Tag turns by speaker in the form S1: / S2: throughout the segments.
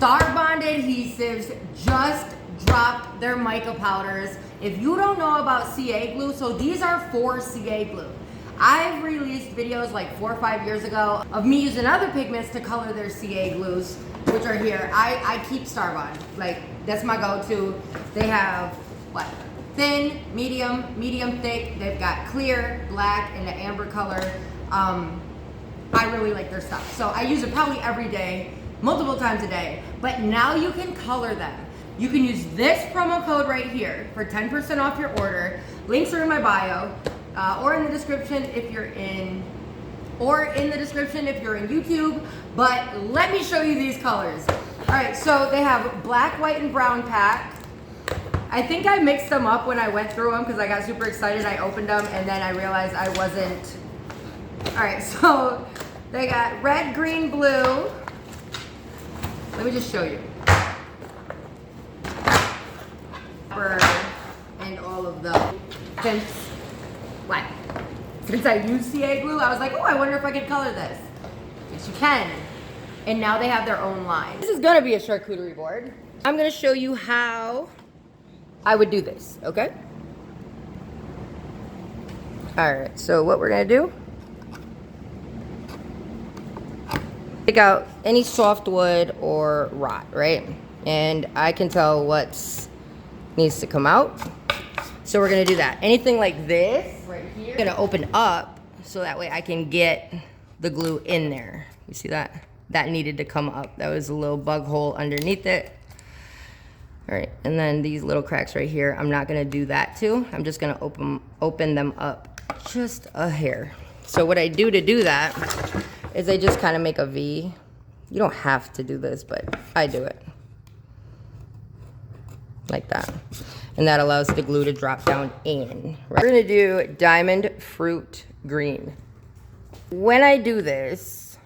S1: Starbond adhesives just dropped their mica powders. If you don't know about CA glue, so these are for CA glue. I've released videos like 4 or 5 years ago of me using other pigments to color their CA glues, which are here. I keep Starbond, like that's my go-to. They have what? Thin, medium, medium thick. They've got clear, black, and the amber color. I really like their stuff. So I use it probably every day, multiple times a day. But now you can color them. You can use this promo code right here for 10% off your order. Links are in my bio, or in the description if you're in YouTube. But let me show you these colors. All right, so they have black, white, and brown pack. I think I mixed them up when I went through them because I got super excited. I opened them and then I realized I wasn't. All right, so they got red, green, blue. Let me just show you. And all of the since I use CA glue, I was like, oh, I wonder if I could color this. Yes, you can. And now they have their own line. This is gonna be a charcuterie board. I'm gonna show you how I would do this, okay? All right, so what we're gonna do, pick out any softwood or rot, right? And I can tell what needs to come out. So we're gonna do that. Anything like this, right here, I'm gonna open up so that way I can get the glue in there. You see that? That needed to come up. That was a little bug hole underneath it. All right, and then these little cracks right here, I'm not gonna do that too. I'm just gonna open them up just a hair. So what I do to do that is I just kind of make a V. You don't have to do this, but I do it. Like that. And that allows the glue to drop down in. Right? We're gonna do diamond fruit green. When I do this,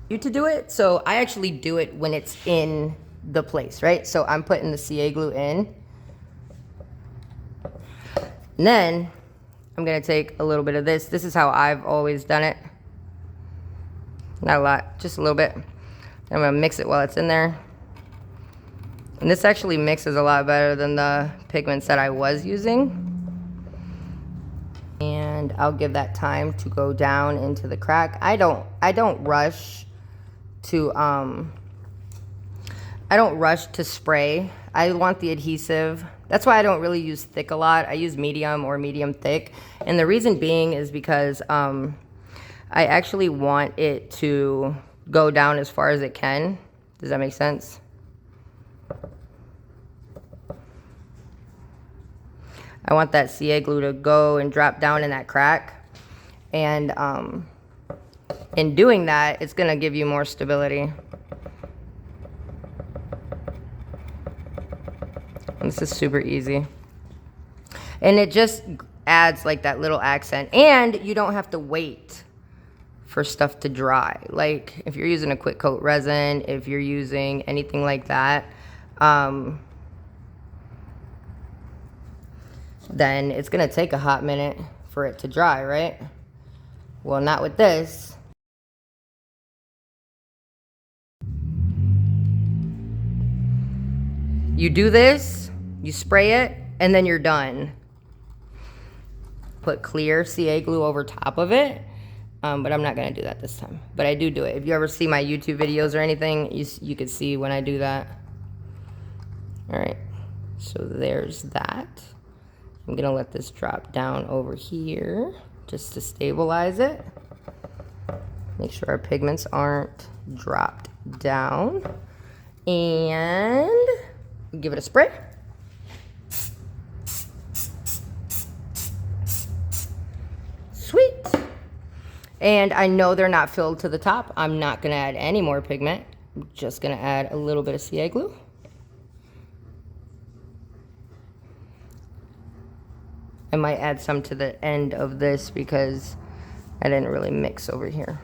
S1: to do it, so I actually do it when it's in the place, right? So I'm putting the CA glue in. And then I'm gonna take a little bit of this. This is how I've always done it. Not a lot, just a little bit. I'm gonna mix it while it's in there. And this actually mixes a lot better than the pigments that I was using. And I'll give that time to go down into the crack. I don't rush to spray. I want the adhesive. That's why I don't really use thick a lot. I use medium or medium thick. And the reason being is because I actually want it to go down as far as it can. Does that make sense? I want that CA glue to go and drop down in that crack. And in doing that, it's gonna give you more stability. And this is super easy. And it just adds like that little accent. And you don't have to wait for stuff to dry. Like if you're using a quick coat resin, if you're using anything like that, then it's gonna take a hot minute for it to dry, right? Well, not with this. You do this, you spray it, and then you're done. Put clear CA glue over top of it, but I'm not gonna do that this time. But I do it. If you ever see my YouTube videos or anything, you could see when I do that. All right, so there's that. I'm gonna let this drop down over here just to stabilize it. Make sure our pigments aren't dropped down. And give it a spray. Sweet. And I know they're not filled to the top. I'm not gonna add any more pigment. I'm just gonna add a little bit of CA glue. I might add some to the end of this because I didn't really mix over here.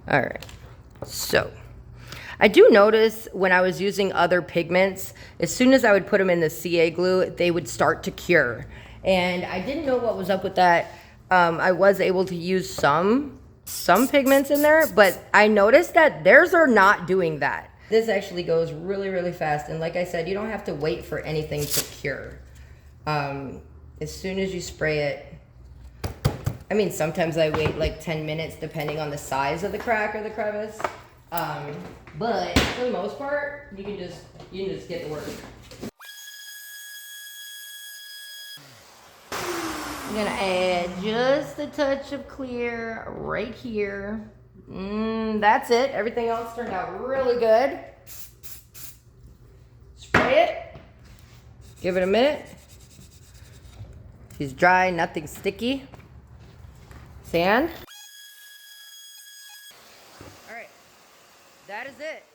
S1: All right, so I do notice when I was using other pigments, as soon as I would put them in the CA glue, they would start to cure. And I didn't know what was up with that. I was able to use some pigments in there, but I noticed that theirs are not doing that. This actually goes really, really fast. And like I said, you don't have to wait for anything to cure. As soon as you spray it, I mean, sometimes I wait like 10 minutes depending on the size of the crack or the crevice. But for the most part, you can just get to work. I'm gonna add just a touch of clear right here. That's it. Everything else turned out really good. Spray it. Give it a minute. She's dry, nothing sticky. Sand. All right, that is it.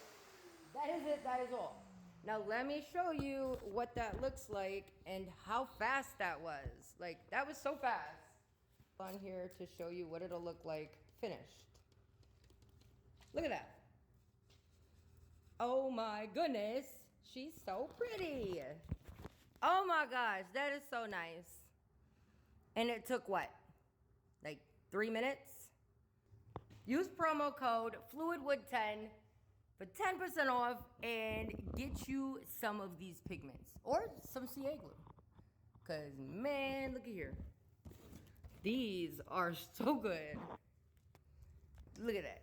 S1: That is it, that is all. Now let me show you what that looks like and how fast that was. Like, that was so fast. On here to show you what it'll look like finished. Look at that. Oh my goodness, she's so pretty. Oh my gosh, that is so nice. And it took what? Like 3 minutes? Use promo code FluidWood10 for 10% off and get you some of these pigments or some CA glue. Cause man, look at here. These are so good. Look at that.